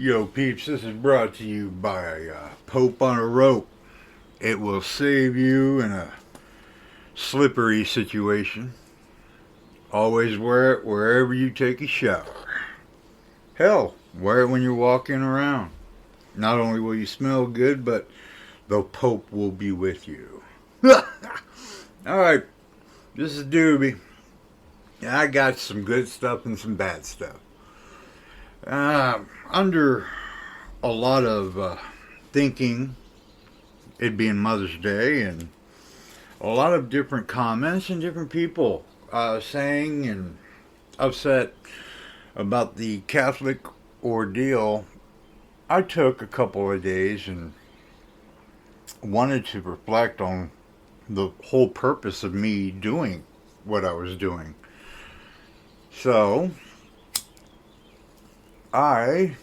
Yo, peeps, this is brought to you by Pope on a Rope. It will save you in a slippery situation. Always wear it wherever you take a shower. Hell, wear it when you're walking around. Not only will you smell good, but the Pope will be with you. Alright, this is Doobie. I got some good stuff and some bad stuff. Under a lot of thinking, it being Mother's Day, and a lot of different comments and different people saying and upset about the Catholic ordeal, I took a couple of days and wanted to reflect on the whole purpose of me doing what I was doing. So, I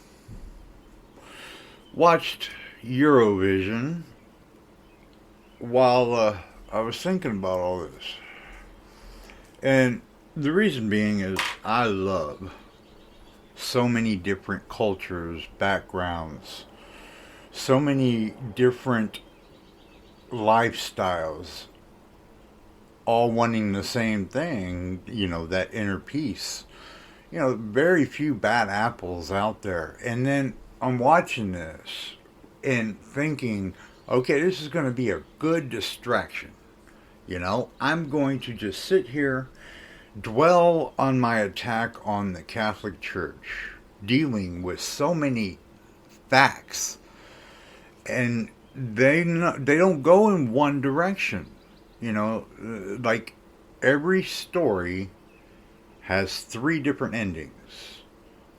watched Eurovision while I was thinking about all this. And the reason being is I love so many different cultures, backgrounds, so many different lifestyles, all wanting the same thing, that inner peace. Very few bad apples out there. And then I'm watching this and thinking, okay, this is going to be a good distraction. I'm going to just sit here, dwell on my attack on the Catholic Church, dealing with so many facts, and they don't go in one direction. Like every story has 3 different endings,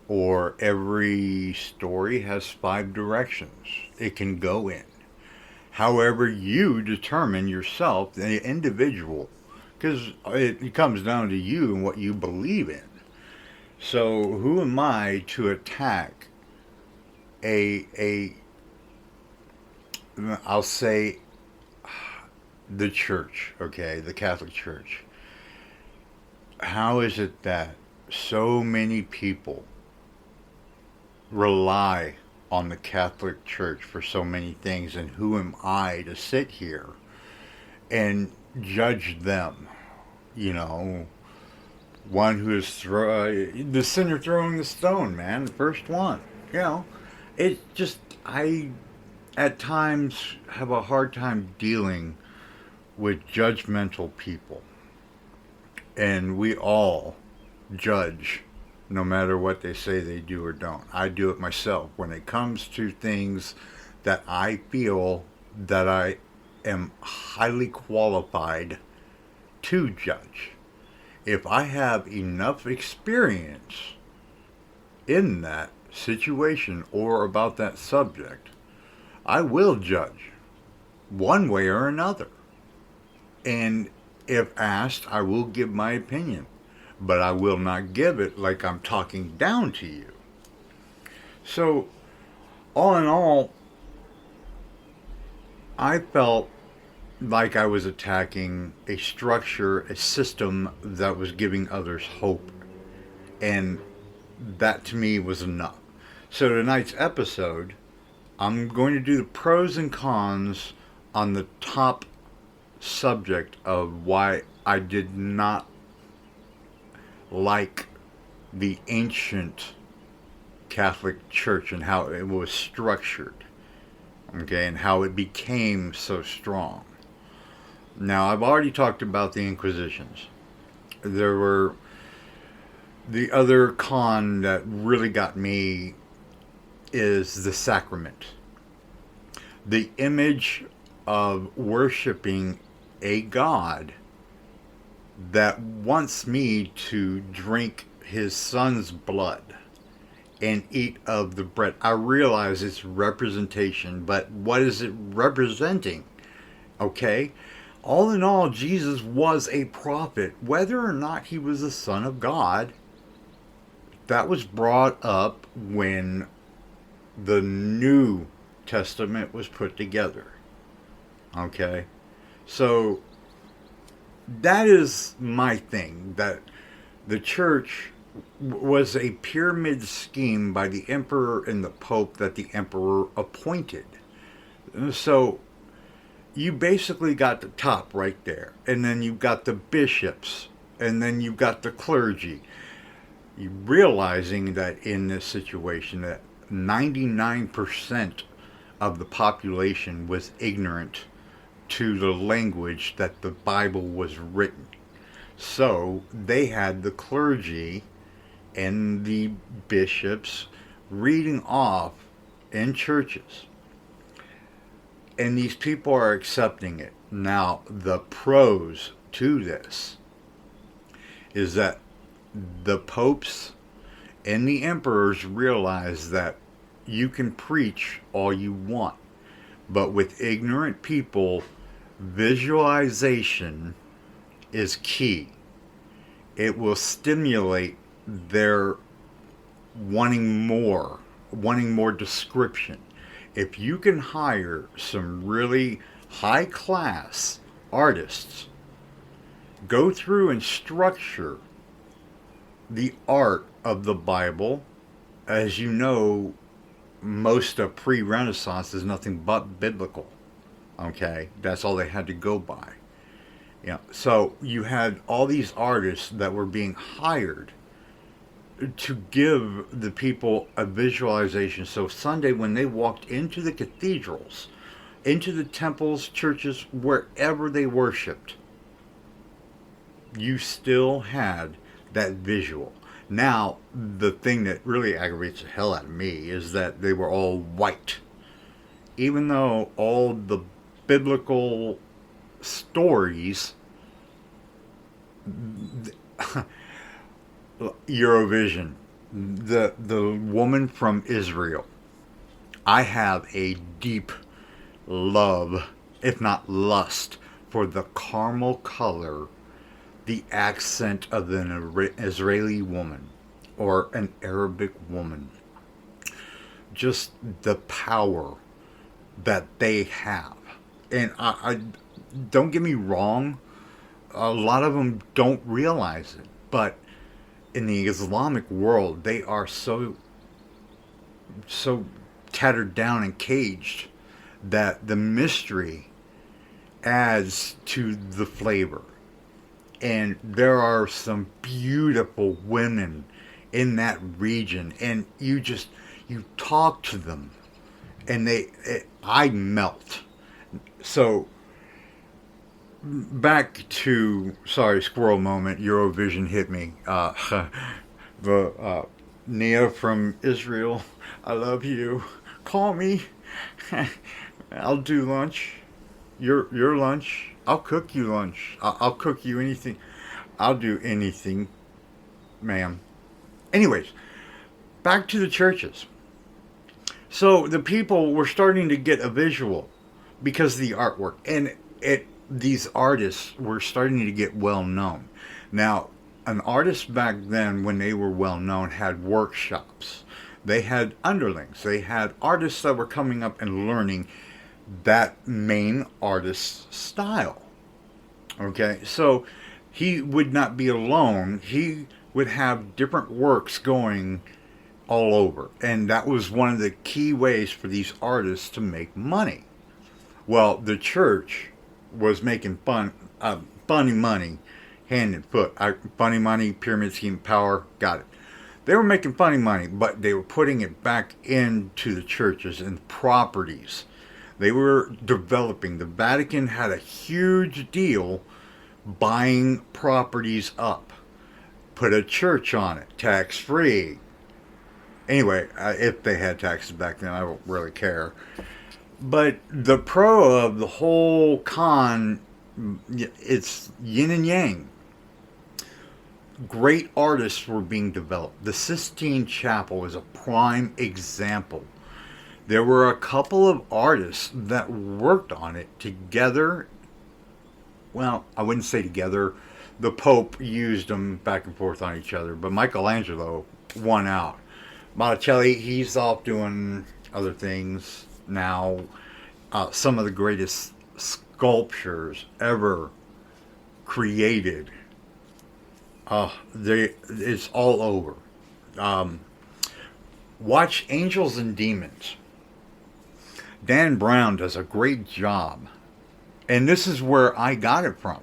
or every story has 5 directions it can go in. However, you determine yourself, the individual, because it comes down to you and what you believe in. So, who am I to attack I'll say, the church, okay, the Catholic Church? How is it that so many people rely on the Catholic Church for so many things, and who am I to sit here and judge them? One who is the sinner throwing the stone, man, the first one. It just, I at times have a hard time dealing with judgmental people. And we all judge no matter what they say they do or don't. I do it myself when it comes to things that I feel that I am highly qualified to judge. If I have enough experience in that situation or about that subject, I will judge one way or another. And if asked, I will give my opinion, but I will not give it like I'm talking down to you. So, all in all, I felt like I was attacking a structure, a system that was giving others hope. And that to me was enough. So, tonight's episode, I'm going to do the pros and cons on the top subject of why I did not like the ancient Catholic Church and how it was structured, okay, and how it became so strong. Now, I've already talked about the Inquisitions. There were the other con that really got me is the sacrament. The image of worshiping a God that wants me to drink his son's blood and eat of the bread. I realize it's representation, but what is it representing? Okay? All in all, Jesus was a prophet. Whether or not he was the Son of God, that was brought up when the New Testament was put together. Okay? So, that is my thing, that the church was a pyramid scheme by the emperor and the pope that the emperor appointed. So you basically got the top right there, and then you've got the bishops, and then you've got the clergy. You realizing that in this situation that 99% of the population was ignorant to the language that the Bible was written. So they had the clergy and the bishops reading off in churches. And these people are accepting it. Now, the pros to this is that the popes and the emperors realize that you can preach all you want, but with ignorant people, visualization is key. It will stimulate their wanting more description. If you can hire some really high class artists, go through and structure the art of the Bible. As you know, most of pre-Renaissance is nothing but biblical. Okay, that's all they had to go by. Yeah, so you had all these artists that were being hired to give the people a visualization. So Sunday, when they walked into the cathedrals, into the temples, churches, wherever they worshipped, you still had that visual. Now, the thing that really aggravates the hell out of me is that they were all white. Even though all the biblical stories, Eurovision, the woman from Israel, I have a deep love, if not lust, for the caramel color, the accent of an Israeli woman or an Arabic woman. Just the power that they have. And I don't get me wrong, a lot of them don't realize it, but in the Islamic world, they are so tattered down and caged that the mystery adds to the flavor. And there are some beautiful women in that region, and you talk to them, and I melt. So back to, sorry, squirrel moment, Eurovision hit me. Nia from Israel, I love you. Call me. I'll do lunch. Your lunch. I'll cook you lunch. I'll cook you anything. I'll do anything, ma'am. Anyways, back to the churches. So the people were starting to get a visual because of the artwork, and these artists were starting to get well known. Now, an artist back then, when they were well known, had workshops. They had underlings. They had artists that were coming up and learning that main artist's style. Okay, so he would not be alone. He would have different works going all over. And that was one of the key ways for these artists to make money. Well, the church was making funny money, hand and foot. Funny money, pyramid scheme, power, got it. They were making funny money, but they were putting it back into the churches and properties. They were developing. The Vatican had a huge deal buying properties up. Put a church on it, tax-free. Anyway, if they had taxes back then, I don't really care. But the pro of the whole con, it's yin and yang. Great artists were being developed. The Sistine Chapel is a prime example. There were a couple of artists that worked on it together. Well, I wouldn't say together. The Pope used them back and forth on each other, but Michelangelo won out. Botticelli, he's off doing other things now. Some of the greatest sculptures ever created It's all over. Um, Watch Angels and Demons. Dan Brown does a great job. And this is where I got it from.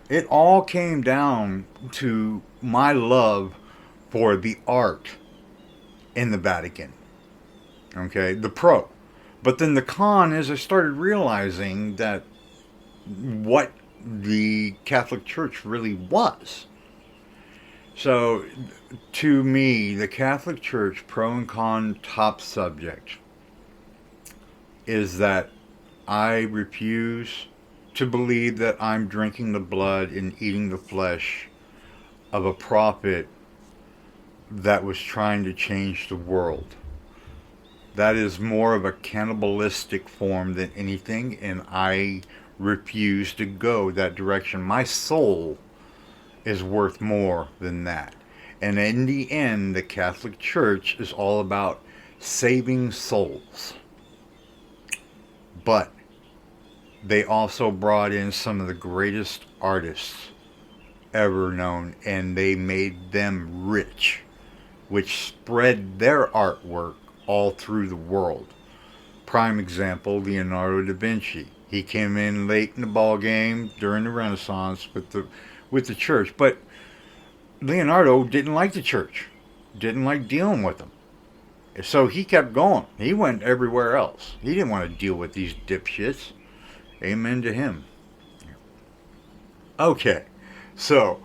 It all came down to my love for the art in the Vatican. Okay, the pro. But then the con is I started realizing that what the Catholic Church really was. So, to me, the Catholic Church, pro and con top subject, is that I refuse to believe that I'm drinking the blood and eating the flesh of a prophet that was trying to change the world. That is more of a cannibalistic form than anything, and I refuse to go that direction. My soul is worth more than that. And in the end, the Catholic Church is all about saving souls. But they also brought in some of the greatest artists ever known, and they made them rich, which spread their artwork all through the world. Prime example, Leonardo da Vinci. He came in late in the ball game during the Renaissance with the church, but Leonardo didn't like the church, didn't like dealing with them. So he kept going. He went everywhere else. He didn't want to deal with these dipshits. Amen to him. Okay, so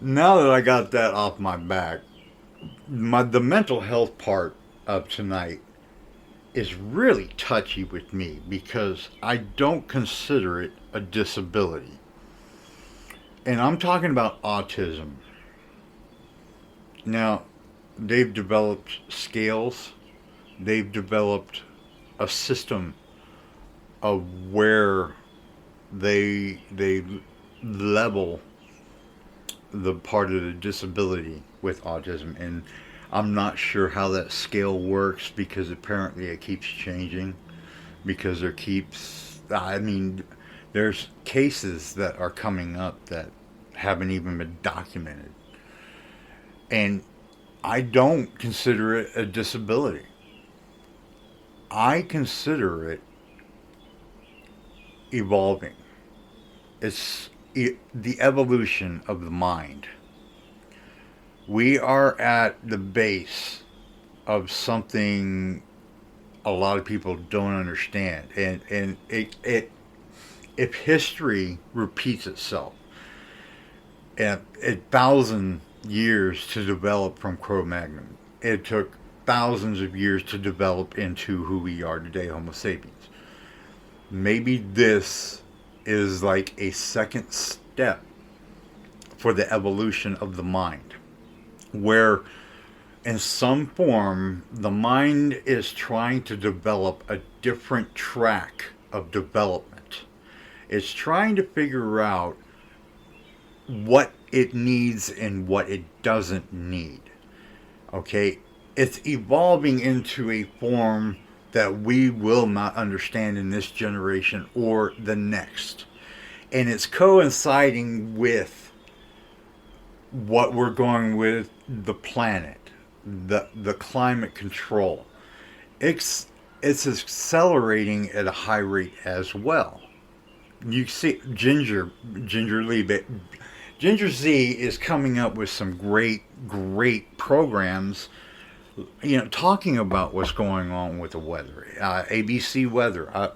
now that I got that off my back, the mental health part of tonight is really touchy with me because I don't consider it a disability. And I'm talking about autism. Now, they've developed scales, they've developed a system of where they level the part of the disability with autism, and I'm not sure how that scale works because apparently it keeps changing because there's cases that are coming up that haven't even been documented, and I don't consider it a disability. I consider it evolving. It's the evolution of the mind. We are at the base of something a lot of people don't understand, and if history repeats itself, and 1,000 years to develop from Cro-Magnon, it took thousands of years to develop into who we are today, Homo sapiens. Maybe this is like a second step for the evolution of the mind, where in some form the mind is trying to develop a different track of development. It's trying to figure out what it needs and what it doesn't need. Okay? It's evolving into a form that we will not understand in this generation or the next. And it's coinciding with what we're going with the planet, the climate control. It's accelerating at a high rate as well. You see, Ginger Z is coming up with some great programs, talking about what's going on with the weather. ABC Weather.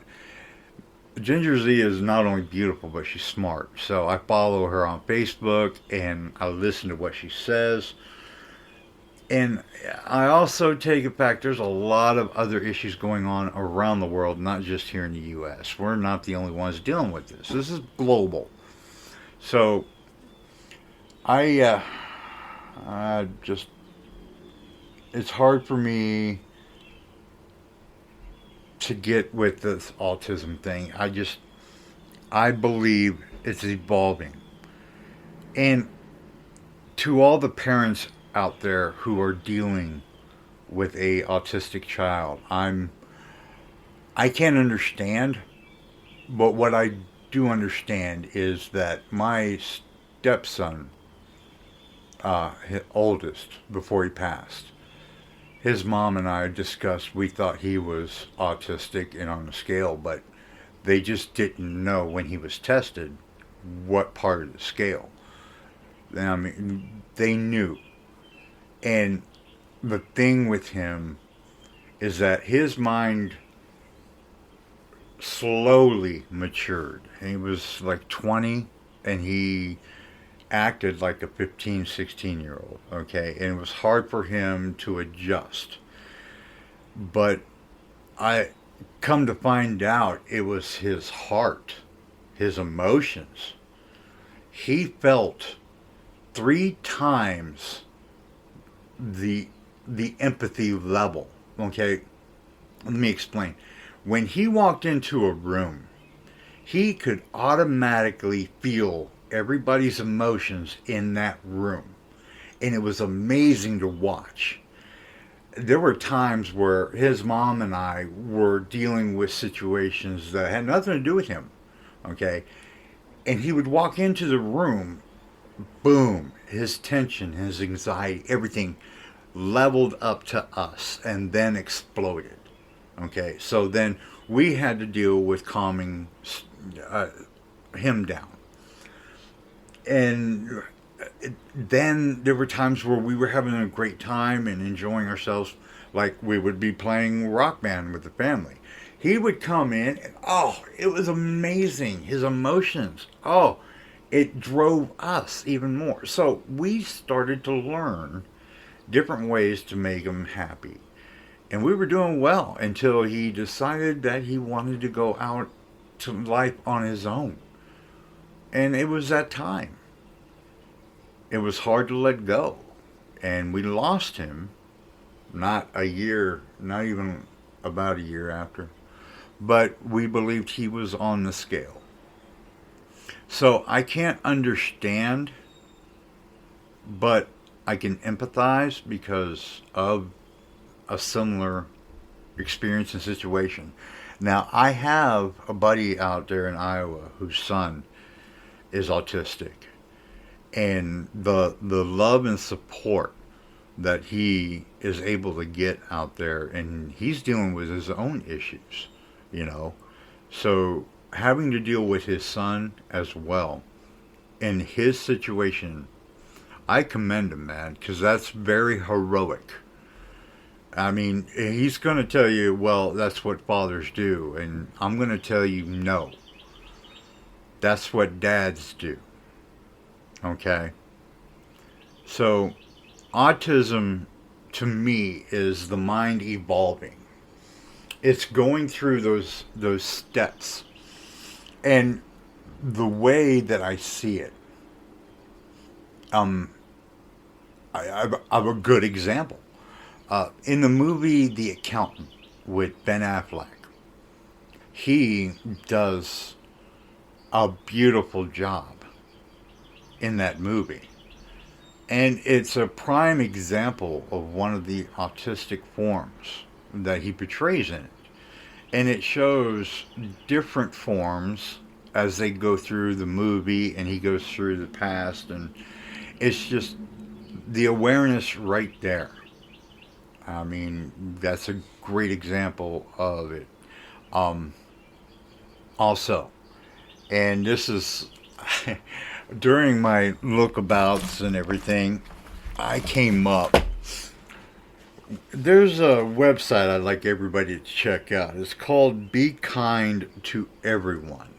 Ginger Z is not only beautiful, but she's smart. So I follow her on Facebook, and I listen to what she says. And I also take it back, there's a lot of other issues going on around the world, not just here in the U.S. We're not the only ones dealing with this. This is global. So I just, it's hard for me to get with this autism thing. I believe it's evolving. And to all the parents out there who are dealing with a autistic child, I can't understand, but what I do understand is that my stepson his oldest, before he passed. His mom and I discussed, we thought he was autistic and on the scale, but they just didn't know when he was tested what part of the scale. I mean, they knew. And the thing with him is that his mind slowly matured. He was like 20 and he acted like a 15, 16-year-old, okay? And it was hard for him to adjust. But I come to find out it was his heart, his emotions. He felt 3 times the empathy level, okay? Let me explain. When he walked into a room, he could automatically feel everybody's emotions in that room. And it was amazing to watch. There were times where his mom and I were dealing with situations that had nothing to do with him, okay? And he would walk into the room, boom, his tension, his anxiety, everything leveled up to us and then exploded. Okay, so then we had to deal with calming him down. And then there were times where we were having a great time and enjoying ourselves, like we would be playing Rock Band with the family. He would come in and, oh, it was amazing. His emotions, oh, it drove us even more. So we started to learn different ways to make him happy. And we were doing well until he decided that he wanted to go out to life on his own. And it was that time. It was hard to let go. And we lost him not a year, not even about a year after. But we believed he was on the scale. So I can't understand, but I can empathize because of a similar experience and situation. Now, I have a buddy out there in Iowa whose son is autistic. And the love and support that he is able to get out there, and he's dealing with his own issues, you know. So having to deal with his son as well in his situation, I commend him, man, because that's very heroic. I mean, he's going to tell you, well, that's what fathers do. And I'm going to tell you, no. That's what dads do. Okay? So, autism, to me, is the mind evolving. It's going through those steps. And the way that I see it, I have a good example. In the movie The Accountant with Ben Affleck, he does a beautiful job in that movie. And it's a prime example of one of the autistic forms that he portrays in it. And it shows different forms as they go through the movie, and he goes through the past, and it's just the awareness right there. I mean, that's a great example of it. Also, and this is during my lookabouts and everything, I came up. There's a website I'd like everybody to check out. It's called Be Kind to Everyone.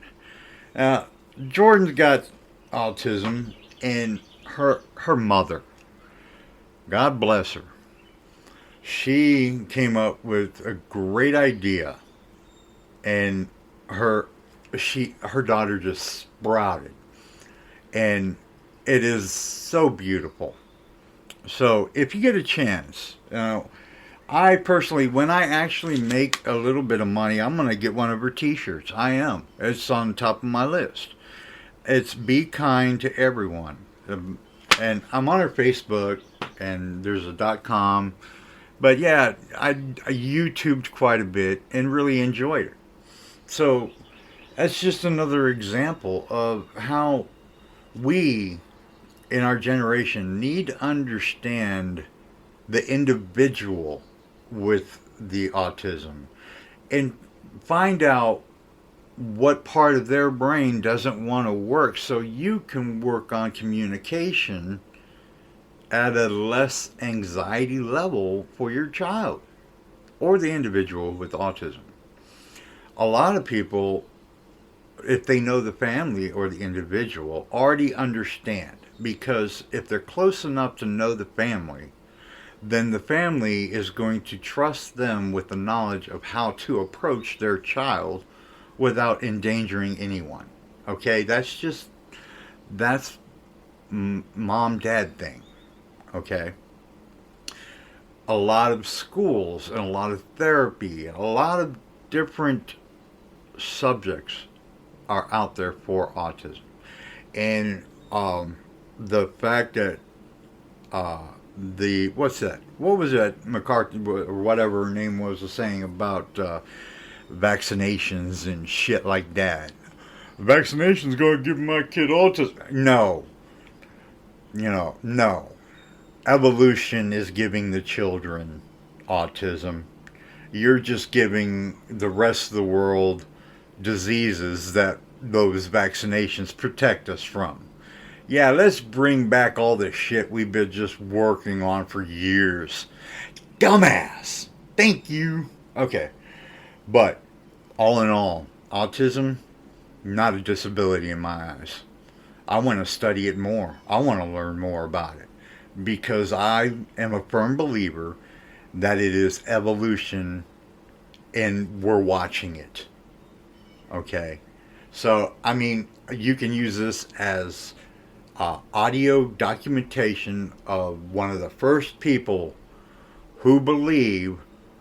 Jordan's got autism, and her mother, God bless her, she came up with a great idea, and her daughter just sprouted, and it is so beautiful. So if you get a chance, I personally, when I actually make a little bit of money, I'm going to get one of her t-shirts. I am. It's on top of my list. It's Be Kind to Everyone. And I'm on her Facebook, and there's a .com. But yeah, I YouTubed quite a bit and really enjoyed it. So that's just another example of how we in our generation need to understand the individual with the autism and find out what part of their brain doesn't want to work so you can work on communication at a less anxiety level for your child or the individual with autism. A lot of people, if they know the family or the individual, already understand, because if they're close enough to know the family, then the family is going to trust them with the knowledge of how to approach their child without endangering anyone. Okay, that's mom dad thing. Okay, a lot of schools and a lot of therapy and a lot of different subjects are out there for autism, and the fact that the what's that? What was that McCarthy or whatever her name was saying about vaccinations and shit like that? Vaccination's going to give my kid autism. No, no. Evolution is giving the children autism. You're just giving the rest of the world diseases that those vaccinations protect us from. Yeah, let's bring back all this shit we've been just working on for years. Dumbass. Thank you. Okay. But, all in all, autism, not a disability in my eyes. I want to study it more. I want to learn more about it. Because I am a firm believer that it is evolution and we're watching it. Okay? So, I mean, you can use this as audio documentation of one of the first people who believe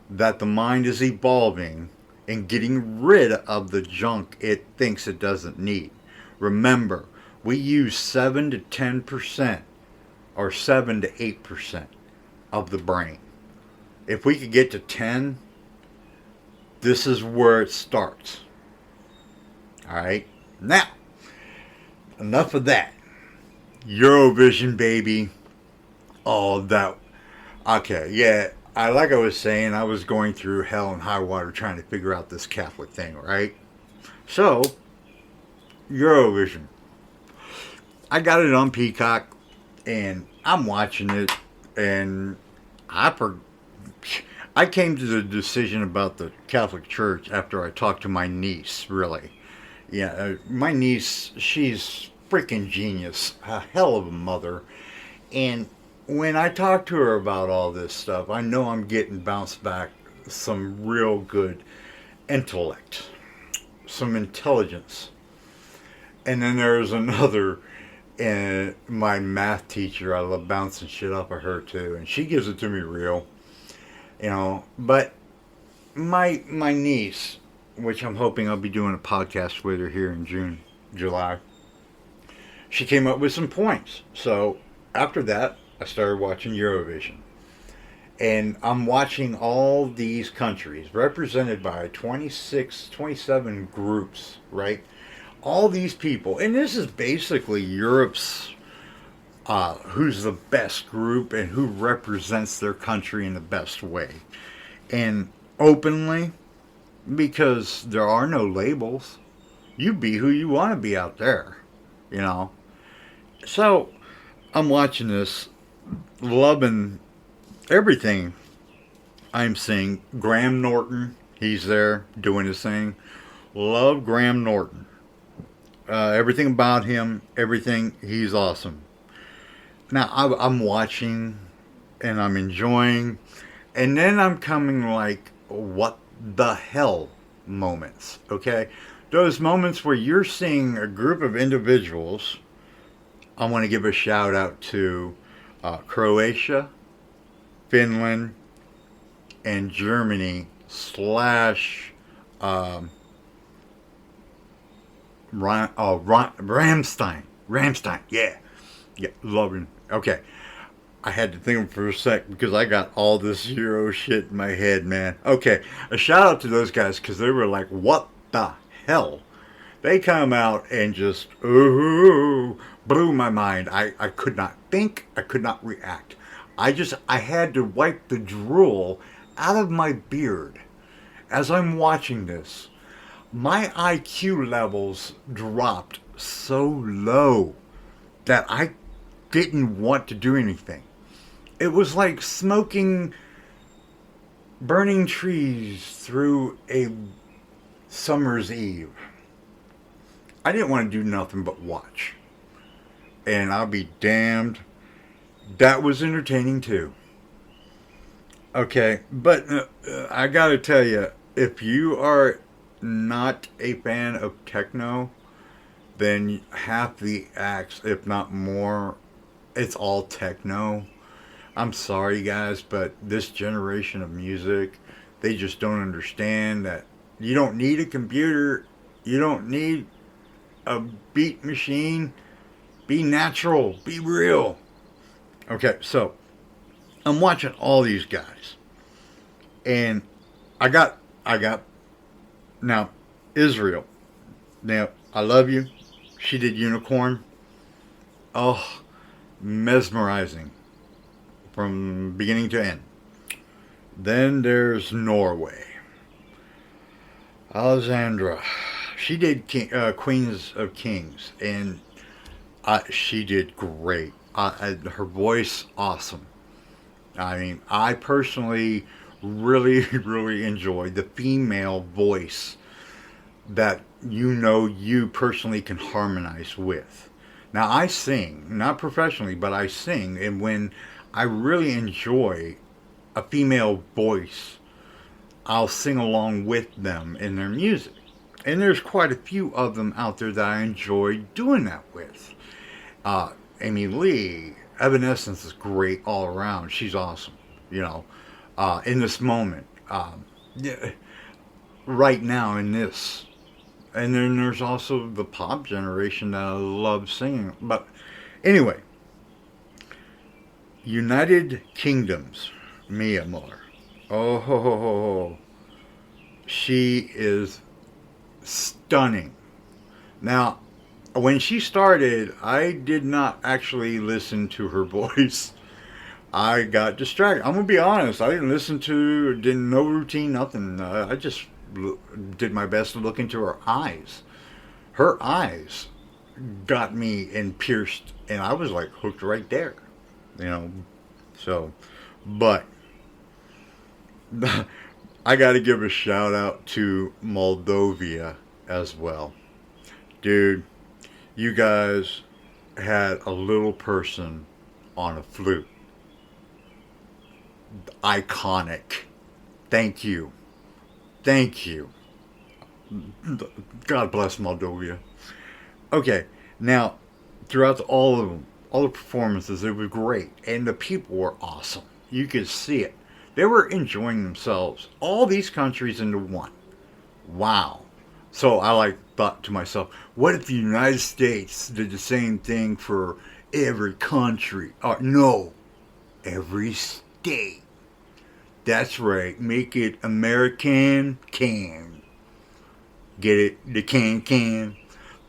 that the mind is evolving and getting rid of the junk it thinks it doesn't need. Remember, we use 7 to 10% or 7 to 8% of the brain. If we could get to 10, this is where it starts. Alright? Now, enough of that. Eurovision, baby. Oh, that. Okay, yeah. Like I was saying, I was going through hell and high water trying to figure out this Catholic thing, right? So, Eurovision. I got it on Peacock, and I'm watching it, and I came to the decision about the Catholic Church after I talked to my niece, really. Yeah, my niece, she's freaking genius, a hell of a mother, and when I talk to her about all this stuff, I know I'm getting bounced back some real good intellect, some intelligence. And then there's another, and my math teacher, I love bouncing shit off of her too, and she gives it to me real, but my niece, which I'm hoping I'll be doing a podcast with her here in July, she came up with some points. So after that, I started watching Eurovision. And I'm watching all these countries represented by 26, 27 groups, right? All these people. And this is basically Europe's, who's the best group and who represents their country in the best way. And openly, because there are no labels. You be who you want to be out there, So, I'm watching this, loving everything I'm seeing. Graham Norton, he's there doing his thing. Love Graham Norton. Everything about him, everything, he's awesome. Now, I'm watching and I'm enjoying, and then I'm coming like, what the hell moments, okay? Those moments where you're seeing a group of individuals. I want to give a shout out to Croatia, Finland, and Germany / Ramstein, yeah, loving. Okay, I had to think for a sec because I got all this Euro shit in my head, man. Okay, a shout out to those guys because they were like, what the hell? They come out and just, ooh, blew my mind. I could not think. I could not react. I had to wipe the drool out of my beard as I'm watching this. My IQ levels dropped so low that I didn't want to do anything. It was like smoking burning trees through a summer's eve. I didn't want to do nothing but watch. And I'll be damned, that was entertaining too. Okay, but I gotta tell you, if you are not a fan of techno, then half the acts, if not more, it's all techno. I'm sorry, guys, but this generation of music, they just don't understand that you don't need a computer, you don't need a beat machine. Be natural, be real. Okay, so I'm watching all these guys, and I got now Israel. Now I love you. She did Unicorn. Oh, mesmerizing from beginning to end. Then there's Norway. Alexandra. She did Queens of Kings, and she did great. Her voice, awesome. I mean, I personally really, really enjoyed the female voice that you personally can harmonize with. Now, I sing, not professionally, but I sing, and when I really enjoy a female voice, I'll sing along with them in their music. And there's quite a few of them out there that I enjoy doing that with. Amy Lee, Evanescence is great all around. She's awesome, in this moment. Yeah, right now in this. And then there's also the pop generation that I love singing. But anyway, United Kingdoms, Mia Muller. Oh, ho, ho, ho, ho. She is stunning. Now, when she started, I did not actually listen to her voice. I got distracted. I'm going to be honest. I didn't listen to, didn't no routine, nothing. I just did my best to look into her eyes. Her eyes got me and pierced, and I was like hooked right there. So, but I got to give a shout out to Moldova as well. Dude, you guys had a little person on a flute. Iconic. Thank you. Thank you. God bless Moldova. Okay, now, throughout all of them, all the performances, it was great. And the people were awesome. You could see it. They were enjoying themselves. All these countries into one. Wow. So I thought to myself, what if the United States did the same thing for every country? No, every state. That's right. Make it American can. Get it? The can.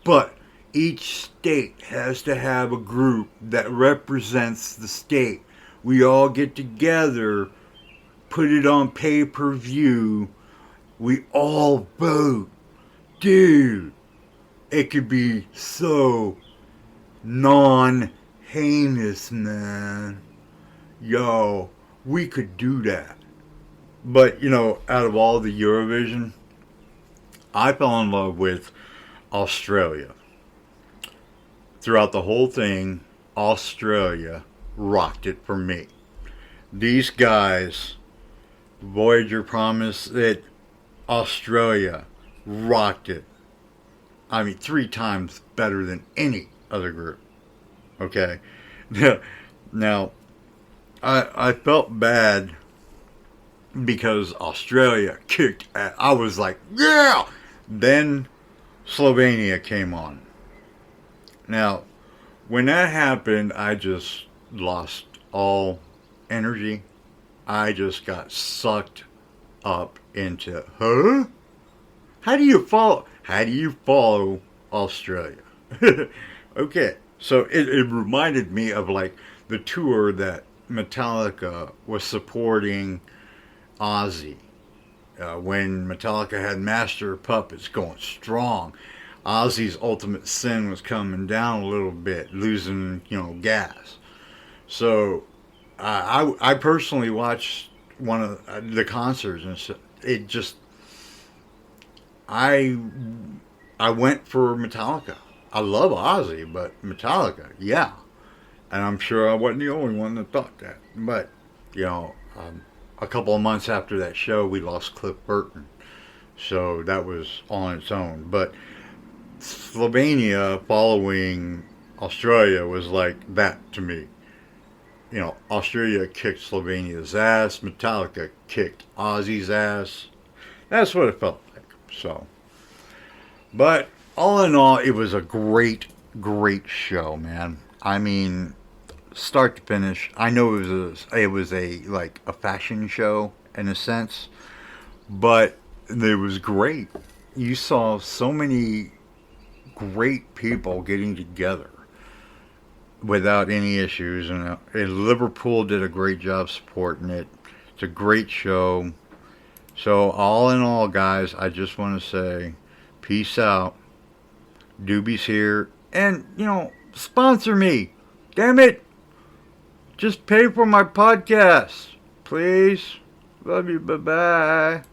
But each state has to have a group that represents the state. We all get together, put it on pay-per-view. We all vote. Dude, it could be so non-heinous, man. Yo, we could do that. But, out of all the Eurovision, I fell in love with Australia. Throughout the whole thing, Australia rocked it for me. These guys, Voyager promised that Australia rocked it. I mean, 3 times better than any other group. Okay? Now, I felt bad because Australia kicked ass. I was like, yeah! Then Slovenia came on. Now, when that happened, I just lost all energy. I just got sucked up into, huh? How do you follow Australia? Okay, So it reminded me of like the tour that Metallica was supporting Ozzy. When Metallica had Master of Puppets going strong, Ozzy's Ultimate Sin was coming down a little bit, losing gas. So I personally watched one of the concerts, and it just I I went for Metallica. I love Ozzy, but Metallica, yeah. And I'm sure I wasn't the only one that thought that. But you know, a couple of months after that show, we lost Cliff Burton, so that was on its own. But Slovenia following Australia was like that to me. Australia kicked Slovenia's ass. Metallica kicked Ozzy's ass. That's what it felt like. So, but all in all, it was a great, great show, man. I mean, start to finish. I know it was a like a fashion show in a sense, but it was great. You saw so many great people getting together without any issues, and Liverpool did a great job supporting it. It's a great show. So all in all, guys, I just want to say, peace out. Doobie's here, and sponsor me. Damn it! Just pay for my podcast, please. Love you. Bye bye.